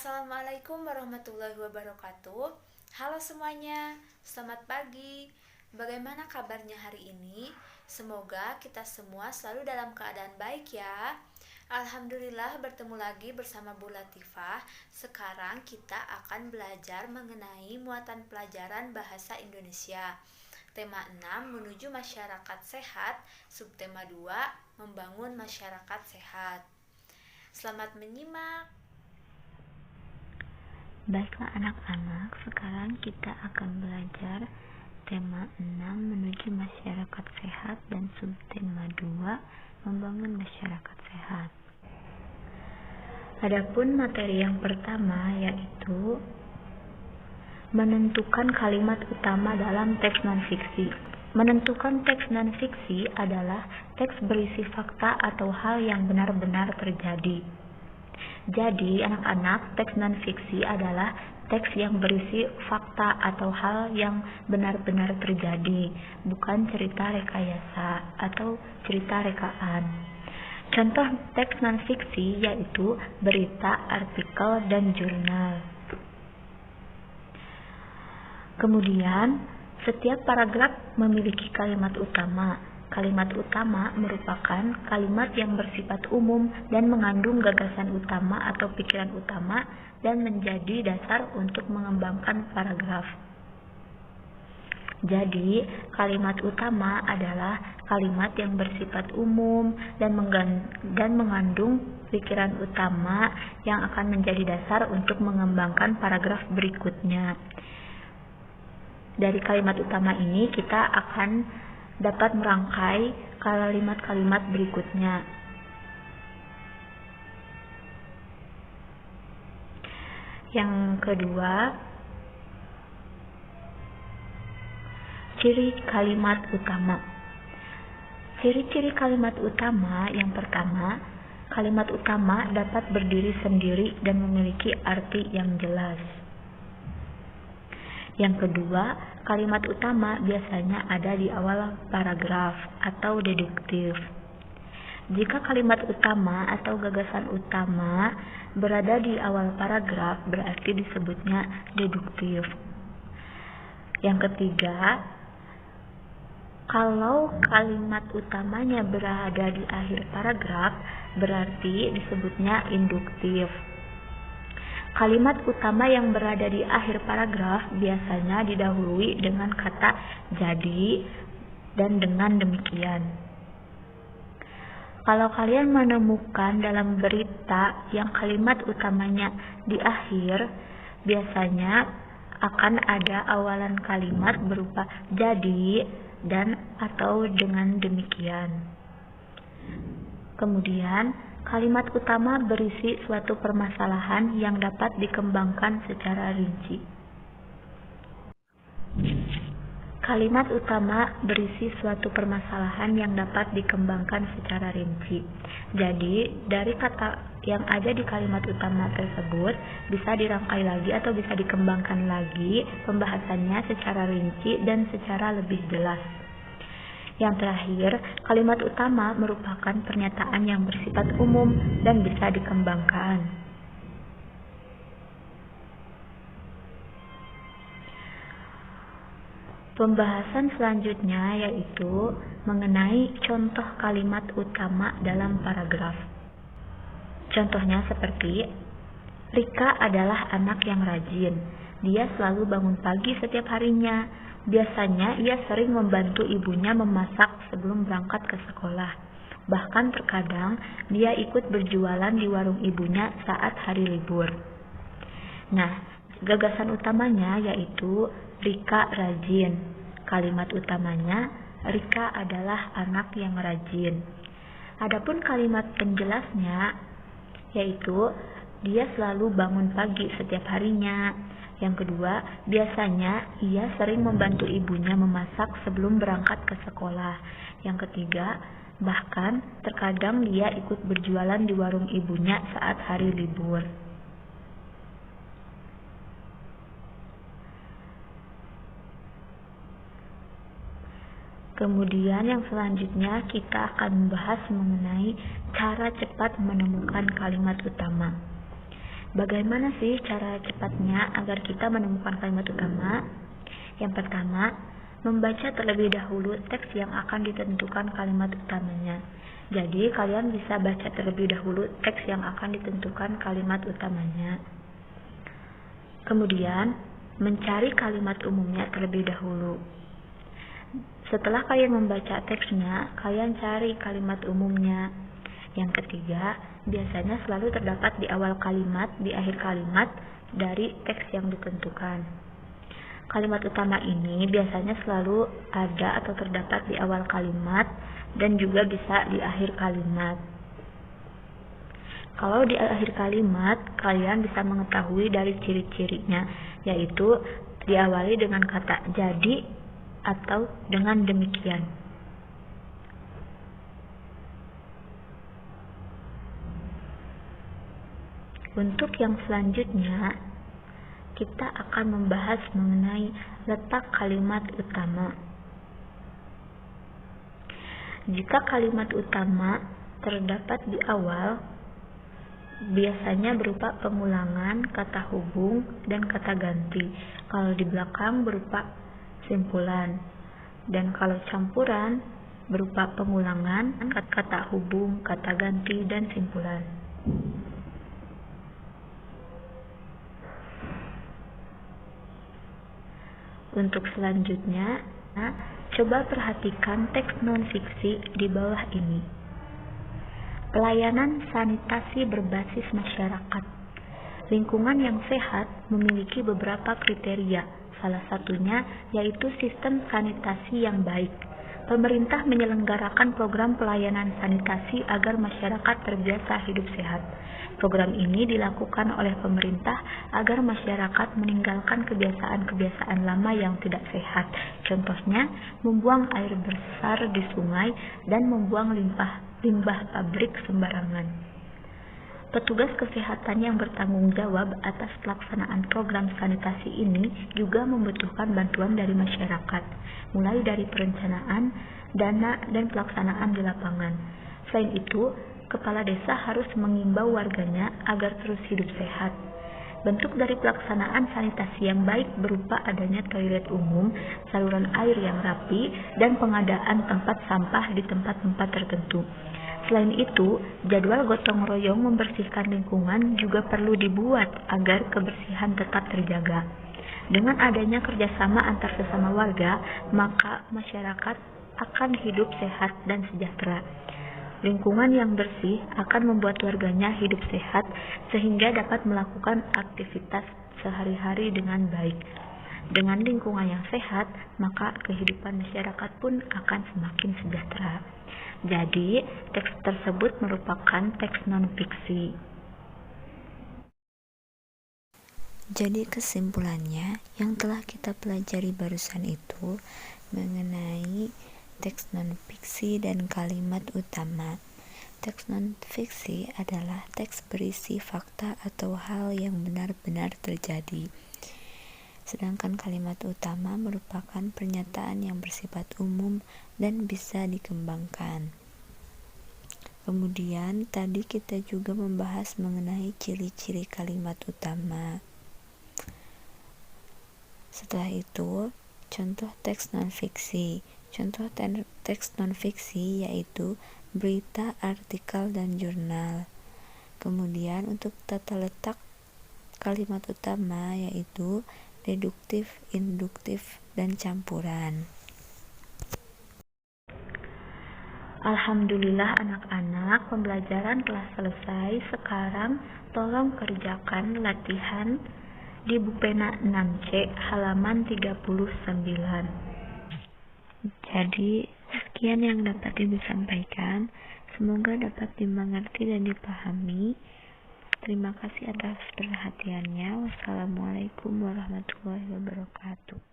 Assalamualaikum warahmatullahi wabarakatuh. Halo semuanya, selamat pagi. Bagaimana kabarnya hari ini? Semoga kita semua selalu dalam keadaan baik ya. Alhamdulillah bertemu lagi bersama Bu Latifah. Sekarang kita akan belajar mengenai muatan pelajaran bahasa Indonesia. Tema 6 menuju masyarakat sehat, subtema 2 membangun masyarakat sehat. Selamat menyimak. Baiklah anak-anak, sekarang kita akan belajar tema 6 menuju masyarakat sehat dan subtema 2 membangun masyarakat sehat. Adapun materi yang pertama yaitu menentukan kalimat utama dalam teks non-fiksi. Menentukan teks non-fiksi adalah teks berisi fakta atau hal yang benar-benar terjadi. Jadi, anak-anak, teks non-fiksi adalah teks yang berisi fakta atau hal yang benar-benar terjadi, bukan cerita rekayasa atau cerita rekaan. Contoh teks non-fiksi yaitu berita, artikel, dan jurnal. Kemudian, setiap paragraf memiliki kalimat utama. Kalimat utama merupakan kalimat yang bersifat umum dan mengandung gagasan utama atau pikiran utama dan menjadi dasar untuk mengembangkan paragraf. Jadi, kalimat utama adalah kalimat yang bersifat umum dan mengandung pikiran utama yang akan menjadi dasar untuk mengembangkan paragraf berikutnya. Dari kalimat utama ini kita akan dapat merangkai kalimat-kalimat berikutnya. Yang kedua, ciri kalimat utama. Ciri-ciri kalimat utama yang pertama, kalimat utama dapat berdiri sendiri dan memiliki arti yang jelas. Yang kedua, kalimat utama biasanya ada di awal paragraf atau deduktif. Jika kalimat utama atau gagasan utama berada di awal paragraf, berarti disebutnya deduktif. Yang ketiga, kalau kalimat utamanya berada di akhir paragraf, berarti disebutnya induktif. Kalimat utama yang berada di akhir paragraf biasanya didahului dengan kata jadi dan dengan demikian. Kalau kalian menemukan dalam berita yang kalimat utamanya di akhir, biasanya akan ada awalan kalimat berupa jadi dan atau dengan demikian. Kemudian, kalimat utama berisi suatu permasalahan yang dapat dikembangkan secara rinci. Kalimat utama berisi suatu permasalahan yang dapat dikembangkan secara rinci. Jadi, dari kata yang ada di kalimat utama tersebut bisa dirangkai lagi atau bisa dikembangkan lagi pembahasannya secara rinci dan secara lebih jelas. Yang terakhir, kalimat utama merupakan pernyataan yang bersifat umum dan bisa dikembangkan. Pembahasan selanjutnya yaitu mengenai contoh kalimat utama dalam paragraf. Contohnya seperti, Rika adalah anak yang rajin. Dia selalu bangun pagi setiap harinya. Biasanya ia sering membantu ibunya memasak sebelum berangkat ke sekolah. Bahkan terkadang dia ikut berjualan di warung ibunya saat hari libur. Nah, gagasan utamanya yaitu Rika rajin. Kalimat utamanya, Rika adalah anak yang rajin. Adapun kalimat penjelasnya yaitu dia selalu bangun pagi setiap harinya. Yang kedua, biasanya ia sering membantu ibunya memasak sebelum berangkat ke sekolah. Yang ketiga, bahkan terkadang dia ikut berjualan di warung ibunya saat hari libur. Kemudian yang selanjutnya kita akan membahas mengenai cara cepat menemukan kalimat utama. Bagaimana sih cara cepatnya agar kita menemukan kalimat utama? Yang pertama, membaca terlebih dahulu teks yang akan ditentukan kalimat utamanya. Jadi, kalian bisa baca terlebih dahulu teks yang akan ditentukan kalimat utamanya. Kemudian, mencari kalimat umumnya terlebih dahulu. Setelah kalian membaca teksnya, kalian cari kalimat umumnya. Yang ketiga, biasanya selalu terdapat di awal kalimat, di akhir kalimat dari teks yang ditentukan. Kalimat utama ini biasanya selalu ada atau terdapat di awal kalimat dan juga bisa di akhir kalimat. Kalau di akhir kalimat, kalian bisa mengetahui dari ciri-cirinya, yaitu diawali dengan kata jadi atau dengan demikian. Untuk yang selanjutnya, kita akan membahas mengenai letak kalimat utama. Jika kalimat utama terdapat di awal, biasanya berupa pengulangan kata hubung dan kata ganti. Kalau di belakang berupa simpulan. Dan kalau campuran berupa pengulangan kata hubung, kata ganti, dan simpulan. Untuk selanjutnya, coba perhatikan teks non-fiksi di bawah ini. Pelayanan sanitasi berbasis masyarakat. Lingkungan yang sehat memiliki beberapa kriteria, salah satunya yaitu sistem sanitasi yang baik. Pemerintah menyelenggarakan program pelayanan sanitasi agar masyarakat terbiasa hidup sehat. Program ini dilakukan oleh pemerintah agar masyarakat meninggalkan kebiasaan-kebiasaan lama yang tidak sehat. Contohnya, membuang air besar di sungai dan membuang limbah pabrik sembarangan. Petugas kesehatan yang bertanggung jawab atas pelaksanaan program sanitasi ini juga membutuhkan bantuan dari masyarakat, mulai dari perencanaan, dana, dan pelaksanaan di lapangan. Selain itu, kepala desa harus mengimbau warganya agar terus hidup sehat. Bentuk dari pelaksanaan sanitasi yang baik berupa adanya toilet umum, saluran air yang rapi, dan pengadaan tempat sampah di tempat-tempat tertentu. Selain itu, jadwal gotong royong membersihkan lingkungan juga perlu dibuat agar kebersihan tetap terjaga. Dengan adanya kerjasama antar sesama warga, maka masyarakat akan hidup sehat dan sejahtera. Lingkungan yang bersih akan membuat warganya hidup sehat sehingga dapat melakukan aktivitas sehari-hari dengan baik. Dengan lingkungan yang sehat, maka kehidupan masyarakat pun akan semakin sejahtera. Jadi, teks tersebut merupakan teks non-fiksi. Jadi kesimpulannya, yang telah kita pelajari barusan itu mengenai teks non-fiksi dan kalimat utama. Teks non-fiksi adalah teks berisi fakta atau hal yang benar-benar terjadi. Sedangkan kalimat utama merupakan pernyataan yang bersifat umum dan bisa dikembangkan. Kemudian tadi kita juga membahas mengenai ciri-ciri kalimat utama. Setelah itu, contoh teks non-fiksi. Contoh teks non-fiksi yaitu berita, artikel, dan jurnal. Kemudian untuk tata letak kalimat utama yaitu deduktif, induktif, dan campuran. Alhamdulillah anak-anak, pembelajaran telah selesai. Sekarang tolong kerjakan latihan di buku pena 6C halaman 39. Jadi, sekian yang dapat Ibu sampaikan. Semoga dapat dimengerti dan dipahami. Terima kasih atas perhatiannya. Wassalamualaikum warahmatullahi wabarakatuh.